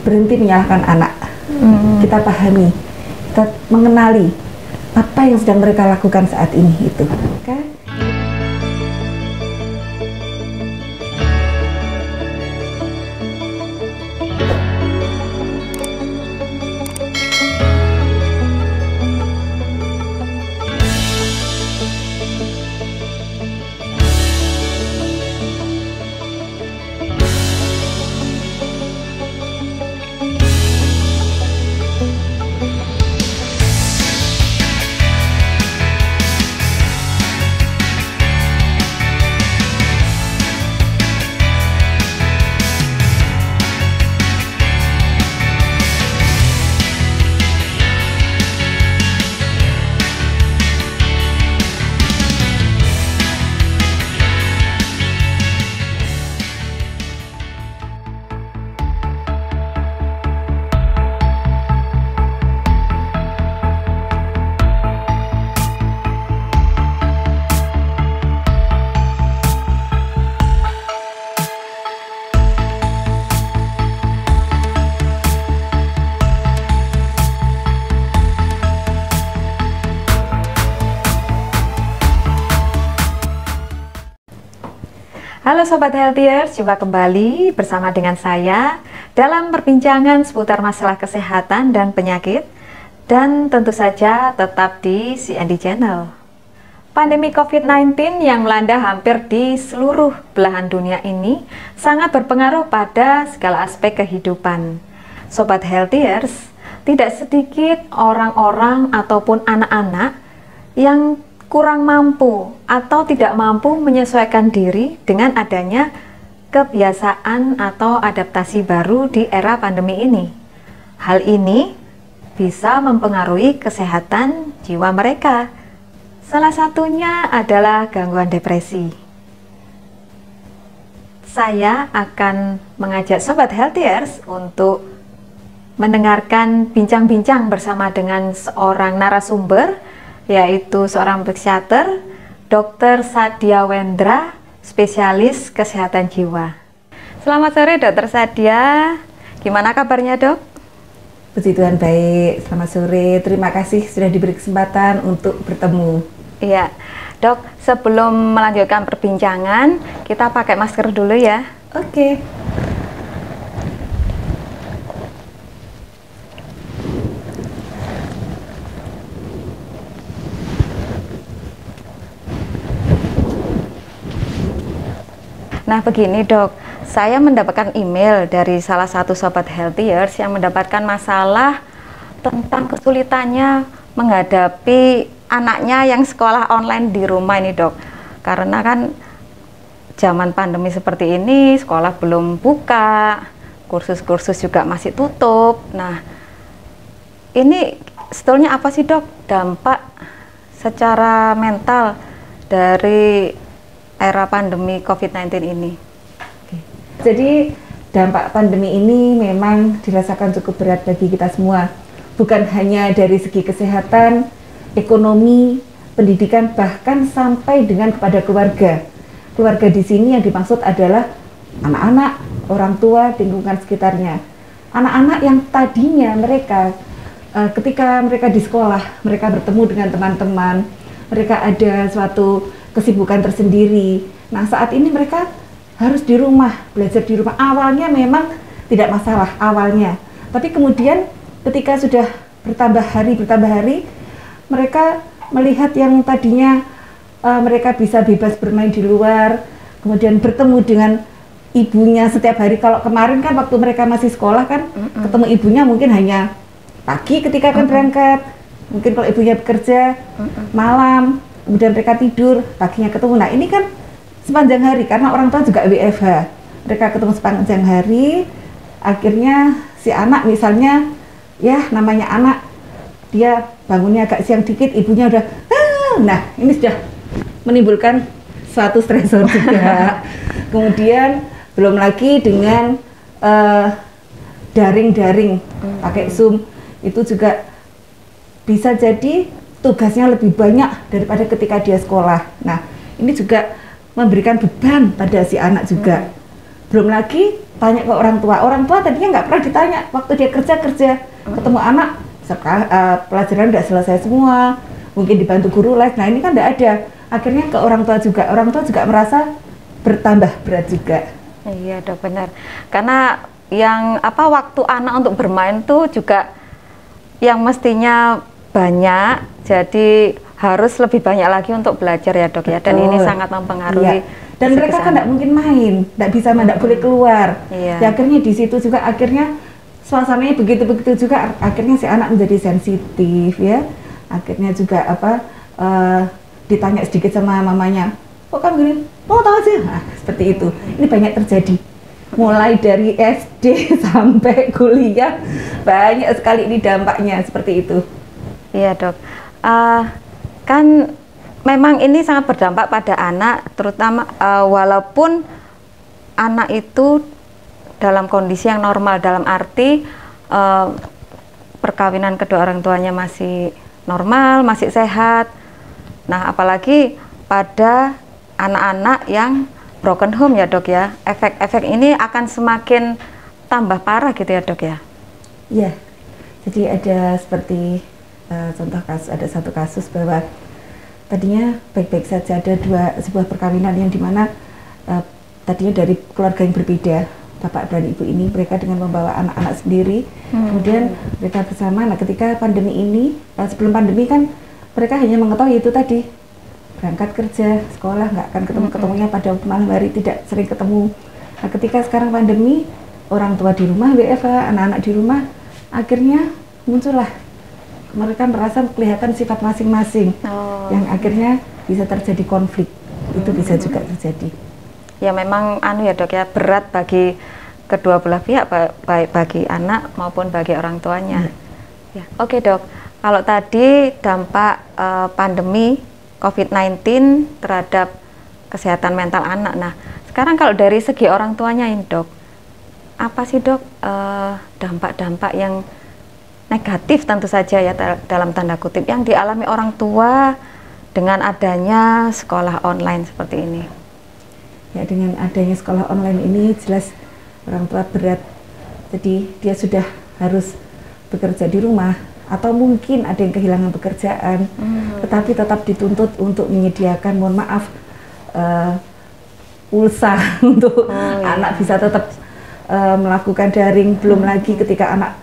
berhenti menyalahkan anak. Kita pahami, kita mengenali apa yang sedang mereka lakukan saat ini itu. Okay? Halo Sobat Healthiers, jumpa kembali bersama dengan saya dalam perbincangan seputar masalah kesehatan dan penyakit, dan tentu saja tetap di CND Channel. Pandemi COVID-19 yang melanda hampir di seluruh belahan dunia ini sangat berpengaruh pada segala aspek kehidupan. Sobat Healthiers, tidak sedikit orang-orang ataupun anak-anak yang kurang mampu atau tidak mampu menyesuaikan diri dengan adanya kebiasaan atau adaptasi baru di era pandemi ini. Hal ini bisa mempengaruhi kesehatan jiwa mereka. Salah satunya adalah gangguan depresi. Saya akan mengajak Sobat Healthiers untuk mendengarkan bincang-bincang bersama dengan seorang narasumber, yaitu seorang psikiater, Dr. Sadia Wendra, spesialis kesehatan jiwa. Selamat sore Dr. Sadia, gimana kabarnya Dok? Puji Tuhan baik, selamat sore, terima kasih sudah diberi kesempatan untuk bertemu. Iya, Dok, sebelum melanjutkan perbincangan, kita pakai masker dulu ya. Oke. Nah begini Dok, saya mendapatkan email dari salah satu Sobat Healthiers yang mendapatkan masalah tentang kesulitannya menghadapi anaknya yang sekolah online di rumah ini Dok. Karena kan zaman pandemi seperti ini, sekolah belum buka, kursus-kursus juga masih tutup. Nah ini sebetulnya apa sih Dok dampak secara mental dari era pandemi COVID-19 ini? Jadi dampak pandemi ini memang dirasakan cukup berat bagi kita semua. Bukan hanya dari segi kesehatan, ekonomi, pendidikan, bahkan sampai dengan kepada keluarga. Keluarga di sini yang dimaksud adalah anak-anak, orang tua, lingkungan sekitarnya. Anak-anak yang tadinya mereka ketika mereka di sekolah, mereka bertemu dengan teman-teman, mereka ada suatu kesibukan tersendiri. Nah saat ini mereka harus di rumah, belajar di rumah. Awalnya memang tidak masalah awalnya, tapi kemudian ketika sudah bertambah hari, mereka melihat yang tadinya mereka bisa bebas bermain di luar, kemudian bertemu dengan ibunya setiap hari. Kalau kemarin kan waktu mereka masih sekolah kan ketemu ibunya mungkin hanya pagi ketika akan berangkat, mungkin kalau ibunya bekerja malam, kemudian mereka tidur, paginya ketemu. Nah ini kan sepanjang hari, karena orang tua juga WFH, mereka ketemu sepanjang hari. Akhirnya si anak misalnya, ya namanya anak, dia bangunnya agak siang dikit, ibunya udah nah ini sudah menimbulkan suatu stresor juga. Kemudian belum lagi dengan daring-daring pakai Zoom, itu juga bisa jadi tugasnya lebih banyak daripada ketika dia sekolah. Nah, ini juga memberikan beban pada si anak juga. Belum lagi tanya ke orang tua tadinya nggak pernah ditanya waktu dia kerja ketemu anak pelajaran udah selesai semua, mungkin dibantu guru les. Nah ini kan nggak ada, akhirnya ke orang tua juga merasa bertambah berat juga. Iya dok, benar, karena yang waktu anak untuk bermain tuh juga yang mestinya banyak, jadi harus lebih banyak lagi untuk belajar ya dok. Ya, dan ini sangat mempengaruhi. Dan mereka kan nggak mungkin main, nggak bisa, nggak boleh keluar. Ya, akhirnya di situ juga akhirnya suasananya begitu juga, akhirnya si anak menjadi sensitif ya. Akhirnya juga ditanya sedikit sama mamanya, kok kamu gini? Mau tahu aja? Nah, seperti itu. Ini banyak terjadi. Mulai dari SD sampai kuliah banyak sekali ini dampaknya seperti itu. Iya dok. Kan memang ini sangat berdampak pada anak, terutama walaupun anak itu dalam kondisi yang normal, dalam arti perkawinan kedua orang tuanya masih normal, masih sehat. Nah, apalagi pada anak-anak yang broken home ya dok ya, efek-efek ini akan semakin tambah parah gitu ya dok ya? Iya, jadi ada seperti contoh kasus, ada satu kasus bahwa tadinya baik-baik saja, ada sebuah perkawinan yang dimana tadinya dari keluarga yang berbeda, bapak dan ibu ini, mereka dengan membawa anak-anak sendiri, kemudian mereka bersama. Nah ketika pandemi ini, sebelum pandemi kan mereka hanya mengetahui itu tadi, berangkat kerja, sekolah, nggak akan ketemunya pada malam hari, tidak sering ketemu. Nah ketika sekarang pandemi, orang tua di rumah, WFH, anak-anak di rumah, akhirnya muncullah mereka merasa kelihatan sifat masing-masing, yang akhirnya bisa terjadi konflik. Itu bisa juga terjadi. Ya memang ya dok ya, berat bagi kedua belah pihak, baik bagi anak maupun bagi orang tuanya. Ya. Oke dok, kalau tadi dampak pandemi COVID-19 terhadap kesehatan mental anak. Nah sekarang kalau dari segi orang tuanya ini dok, apa sih dok dampak-dampak yang negatif tentu saja ya dalam tanda kutip yang dialami orang tua dengan adanya sekolah online seperti ini? Ya, dengan adanya sekolah online ini jelas orang tua berat. Jadi dia sudah harus bekerja di rumah, atau mungkin ada yang kehilangan pekerjaan, tetapi tetap dituntut untuk menyediakan, mohon maaf, pulsa untuk anak bisa tetap melakukan daring. Belum lagi ketika anak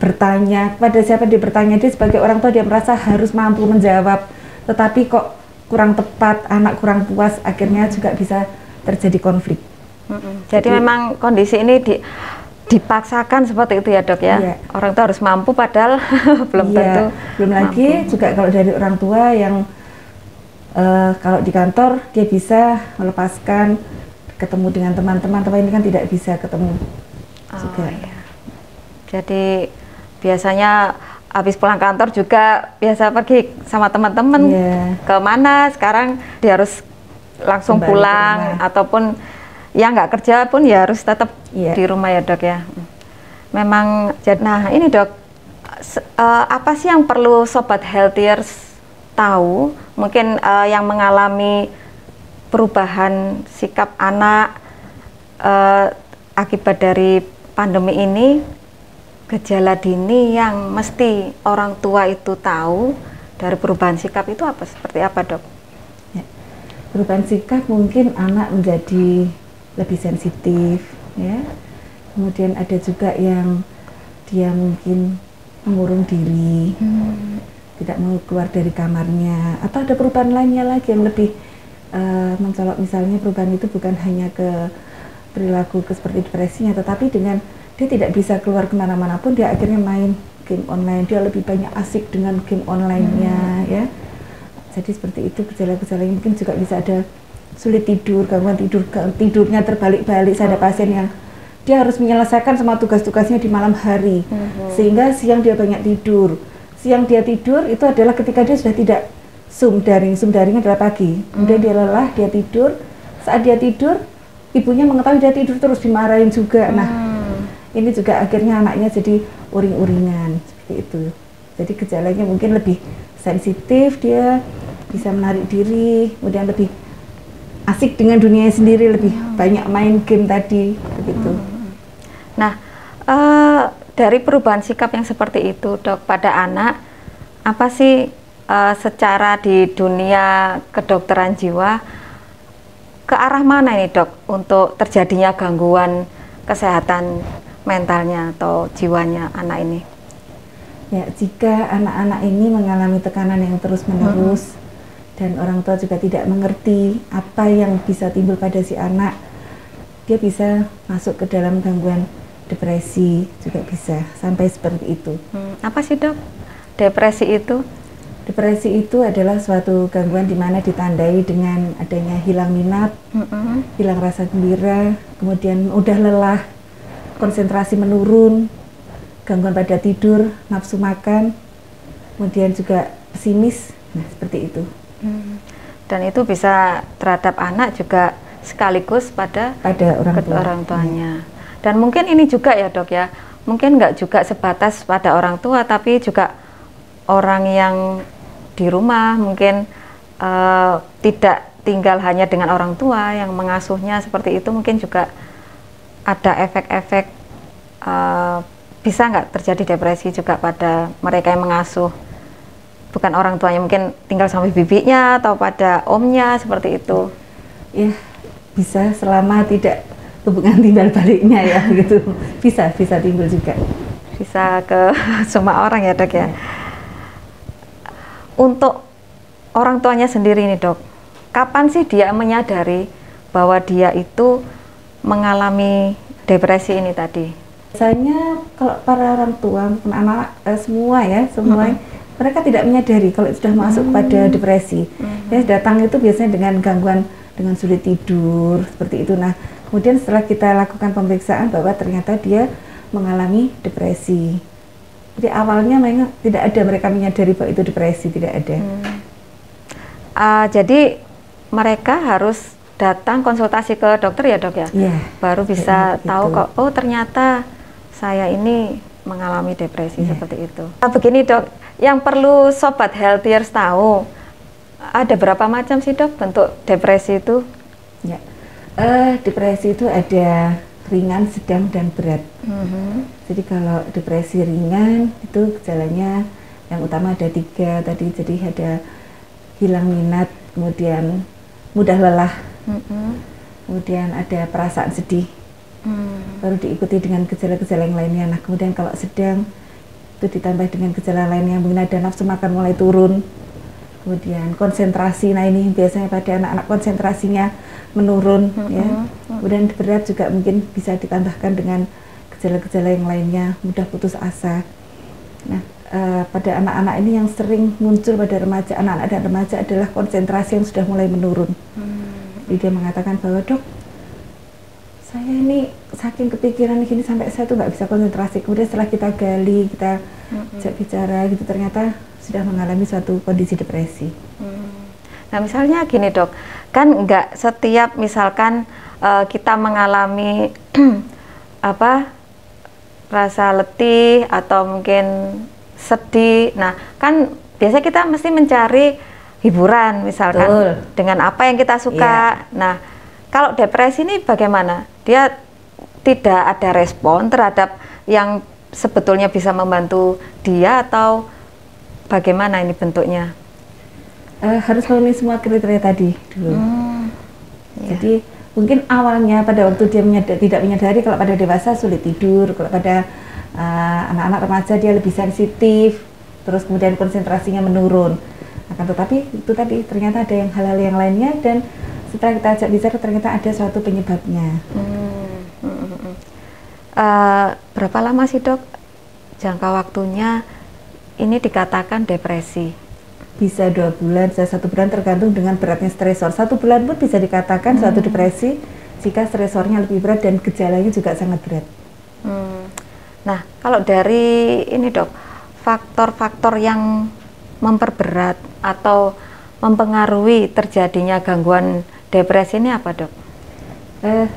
bertanya, kepada siapa dia bertanya, dia sebagai orang tua dia merasa harus mampu menjawab, tetapi kok kurang tepat, anak kurang puas, akhirnya juga bisa terjadi konflik. Jadi memang kondisi ini dipaksakan seperti itu ya dok ya? Iya. Orang tua harus mampu padahal belum tentu. Belum lagi mampu. Juga kalau dari orang tua yang kalau di kantor dia bisa melepaskan ketemu dengan teman-teman, tapi ini kan tidak bisa ketemu juga. Iya. Jadi biasanya habis pulang kantor juga biasa pergi sama teman-teman kemana, sekarang dia harus langsung kembali pulang, ataupun ya nggak kerja pun ya harus tetap di rumah ya dok ya. Memang, nah ini dok, apa sih yang perlu Sobat Healthiers tahu, mungkin yang mengalami perubahan sikap anak akibat dari pandemi ini, gejala dini yang mesti orang tua itu tahu dari perubahan sikap itu apa, seperti apa dok? Ya, perubahan sikap mungkin anak menjadi lebih sensitif ya, kemudian ada juga yang dia mungkin mengurung diri, tidak mau keluar dari kamarnya, atau ada perubahan lainnya lagi yang lebih mencolok. Misalnya perubahan itu bukan hanya ke perilaku seperti depresinya, tetapi dengan dia tidak bisa keluar kemana-mana pun, dia akhirnya main game online, dia lebih banyak asik dengan game online-nya ya. Jadi seperti itu gejala-gejalanya. Mungkin juga bisa ada sulit tidur, gangguan tidurnya terbalik-balik. Saya ada pasien yang dia harus menyelesaikan semua tugas-tugasnya di malam hari, sehingga siang dia banyak tidur. Siang dia tidur itu adalah ketika dia sudah tidak Zoom daring adalah pagi. Kemudian dia lelah, dia tidur. Saat dia tidur, ibunya mengetahui dia tidur terus dimarahin juga. Nah, ini juga akhirnya anaknya jadi uring-uringan seperti itu. Jadi gejalanya mungkin lebih sensitif, dia bisa menarik diri, kemudian lebih asik dengan dunianya sendiri, lebih banyak main game tadi begitu. Nah, dari perubahan sikap yang seperti itu, Dok, pada anak, apa sih secara di dunia kedokteran jiwa, ke arah mana ini, Dok, untuk terjadinya gangguan kesehatan mentalnya atau jiwanya anak ini? Ya, jika anak-anak ini mengalami tekanan yang terus-menerus dan orang tua juga tidak mengerti apa yang bisa timbul pada si anak, dia bisa masuk ke dalam gangguan depresi, juga bisa sampai seperti itu. Apa sih, Dok, depresi itu? Depresi itu adalah suatu gangguan di mana ditandai dengan adanya hilang minat, hilang rasa gembira, kemudian mudah lelah, konsentrasi menurun, gangguan pada tidur, nafsu makan, kemudian juga pesimis, nah seperti itu. Dan itu bisa terhadap anak juga sekaligus pada orang tuanya. Dan mungkin ini juga ya, Dok, ya, mungkin nggak juga sebatas pada orang tua, tapi juga orang yang di rumah mungkin tidak tinggal hanya dengan orang tua yang mengasuhnya seperti itu, mungkin juga ada efek-efek bisa nggak terjadi depresi juga pada mereka yang mengasuh, bukan orang tuanya, mungkin tinggal sama bibinya atau pada omnya seperti itu. Ya, bisa selama tidak hubungan timbal baliknya ya gitu. Bisa timbul juga. Bisa ke semua orang ya, Dok, ya. Untuk orang tuanya sendiri nih, Dok, kapan sih dia menyadari bahwa dia itu mengalami depresi ini tadi? Biasanya kalau para orang tua, anak-anak semua mereka tidak menyadari kalau sudah masuk pada depresi. Ya, datang itu biasanya dengan gangguan, dengan sulit tidur seperti itu. Nah, kemudian setelah kita lakukan pemeriksaan bahwa ternyata dia mengalami depresi. Jadi awalnya memang tidak ada mereka menyadari bahwa itu depresi, tidak ada. Jadi mereka harus datang konsultasi ke dokter ya, Dok, ya? Yeah, baru bisa tahu gitu. kok, oh ternyata saya ini mengalami depresi seperti itu. Nah, begini, Dok, yang perlu Sobat Healthiers tahu, ada berapa macam sih, Dok, bentuk depresi itu? Ya, depresi itu ada ringan, sedang, dan berat. Jadi kalau depresi ringan itu gejalanya yang utama ada 3 tadi, jadi ada hilang minat, kemudian mudah lelah, kemudian ada perasaan sedih, baru diikuti dengan gejala-gejala yang lainnya. Nah, kemudian kalau sedang itu ditambah dengan gejala lainnya, mungkin ada nafsu makan mulai turun, kemudian konsentrasi. Nah, ini biasanya pada anak-anak konsentrasinya menurun, ya. Kemudian berat juga mungkin bisa ditambahkan dengan gejala-gejala yang lainnya, mudah putus asa. Nah, pada anak-anak ini yang sering muncul pada remaja, anak-anak dan remaja adalah konsentrasi yang sudah mulai menurun. Jadi dia mengatakan bahwa, Dok, saya ini saking kepikiran gini sampai saya tuh nggak bisa konsentrasi. Kemudian setelah kita gali, kita ajak bicara gitu, ternyata sudah mengalami suatu kondisi depresi. Nah, misalnya gini, Dok, kan nggak setiap misalkan kita mengalami rasa letih atau mungkin sedih. Nah, kan biasanya kita mesti mencari hiburan misalkan. Betul. Dengan apa yang kita suka. Nah, kalau depresi ini bagaimana? Dia tidak ada respon terhadap yang sebetulnya bisa membantu dia, atau bagaimana ini bentuknya? Harus memenuhi semua kriteria tadi dulu. Jadi mungkin awalnya pada waktu dia tidak menyadari, kalau pada dewasa sulit tidur, kalau pada anak-anak remaja dia lebih sensitif, terus kemudian konsentrasinya menurun. Akan tetapi itu tadi ternyata ada hal-hal yang lainnya, dan setelah kita ajak bicara ternyata ada suatu penyebabnya. Berapa lama sih, Dok, jangka waktunya ini dikatakan depresi? Bisa 2 bulan, bisa 1 bulan, tergantung dengan beratnya stresor. 1 bulan pun bisa dikatakan suatu depresi jika stresornya lebih berat dan gejalanya juga sangat berat. Nah, kalau dari ini, Dok, faktor-faktor yang memperberat atau mempengaruhi terjadinya gangguan depresi ini apa, Dok?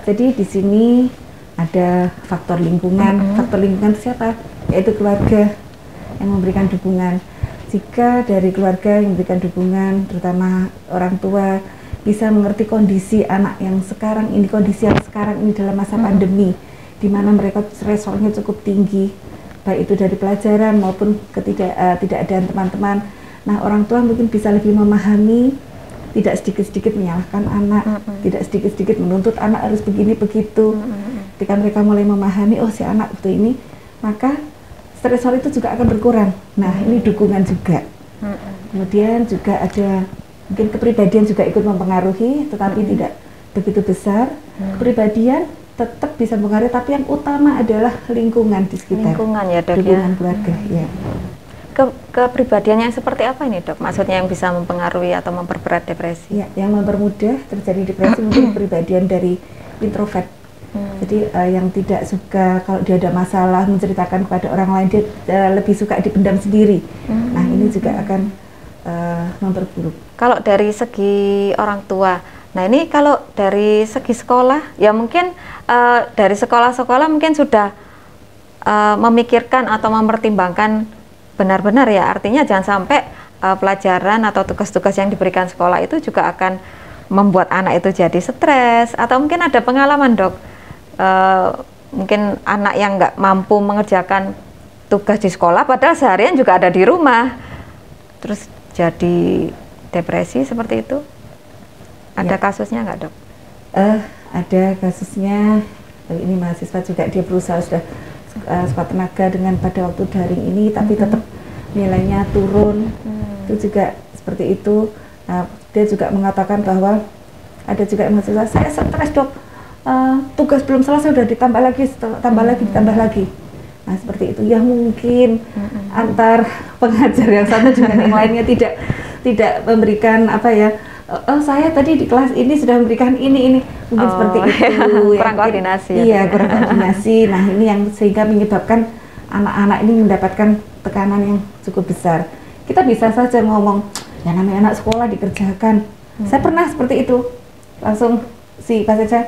Jadi di sini ada faktor lingkungan. Faktor lingkungan itu siapa? Yaitu keluarga yang memberikan dukungan. Jika dari keluarga yang memberikan dukungan, terutama orang tua, bisa mengerti kondisi anak yang sekarang ini, kondisi yang sekarang ini dalam masa pandemi, di mana mereka stresornya cukup tinggi, baik itu dari pelajaran maupun ketidakadaan teman-teman. Nah, orang tua mungkin bisa lebih memahami, tidak sedikit-sedikit menyalahkan anak, tidak sedikit-sedikit menuntut anak harus begini begitu. Ketika mereka mulai memahami, oh si anak itu ini, maka stresor itu juga akan berkurang. Nah, ini dukungan juga. Kemudian juga ada mungkin kepribadian juga ikut mempengaruhi, tetapi tidak begitu besar. Kepribadian tetap bisa mempengaruhi, tapi yang utama adalah lingkungan di sekitar. Lingkungan ya, Dok, lingkungan ya. keluarga, ya. Kepribadiannya yang seperti apa ini, Dok? Maksudnya yang bisa mempengaruhi atau memperberat depresi? Ya, yang mempermudah terjadi depresi mungkin kepribadian dari introvert. Jadi yang tidak suka kalau dia ada masalah menceritakan kepada orang lain, dia lebih suka dipendam sendiri. Nah, ini juga akan memperburuk. Kalau dari segi orang tua, nah ini kalau dari segi sekolah, ya mungkin dari sekolah-sekolah mungkin sudah memikirkan atau mempertimbangkan benar-benar ya, artinya jangan sampai pelajaran atau tugas-tugas yang diberikan sekolah itu juga akan membuat anak itu jadi stres, atau mungkin ada pengalaman, Dok, mungkin anak yang nggak mampu mengerjakan tugas di sekolah padahal seharian juga ada di rumah, terus jadi depresi seperti itu. Ada kasusnya nggak, Dok? Ada kasusnya. Ini mahasiswa juga, dia berusaha sudah sekuat tenaga dengan pada waktu daring ini, tapi tetap nilainya turun. Itu juga seperti itu. Nah, dia juga mengatakan bahwa ada juga mahasiswa, saya stres, Dok, tugas belum selesai udah ditambah lagi, ditambah lagi. Nah, seperti itu ya, mungkin antar pengajar yang satu dengan yang lainnya tidak memberikan apa ya, saya tadi di kelas ini sudah memberikan ini mungkin seperti itu. Kurang koordinasi. Iya, kurang koordinasi. Nah, ini yang sehingga menyebabkan anak-anak ini mendapatkan tekanan yang cukup besar. Kita bisa saja ngomong, ya namanya anak sekolah dikerjakan. Saya pernah seperti itu, langsung si Pak Caca,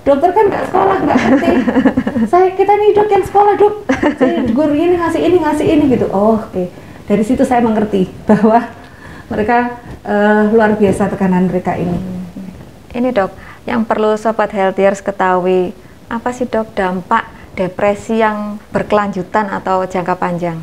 dokter kan nggak sekolah, nggak ngerti. Kita nih dok yang sekolah, Dok. Guru ini ngasih ini gitu. Oh, oke. Dari situ saya mengerti bahwa mereka luar biasa tekanan mereka ini. Ini, Dok, yang perlu Sobat Healthiers ketahui, apa sih, Dok, dampak depresi yang berkelanjutan atau jangka panjang?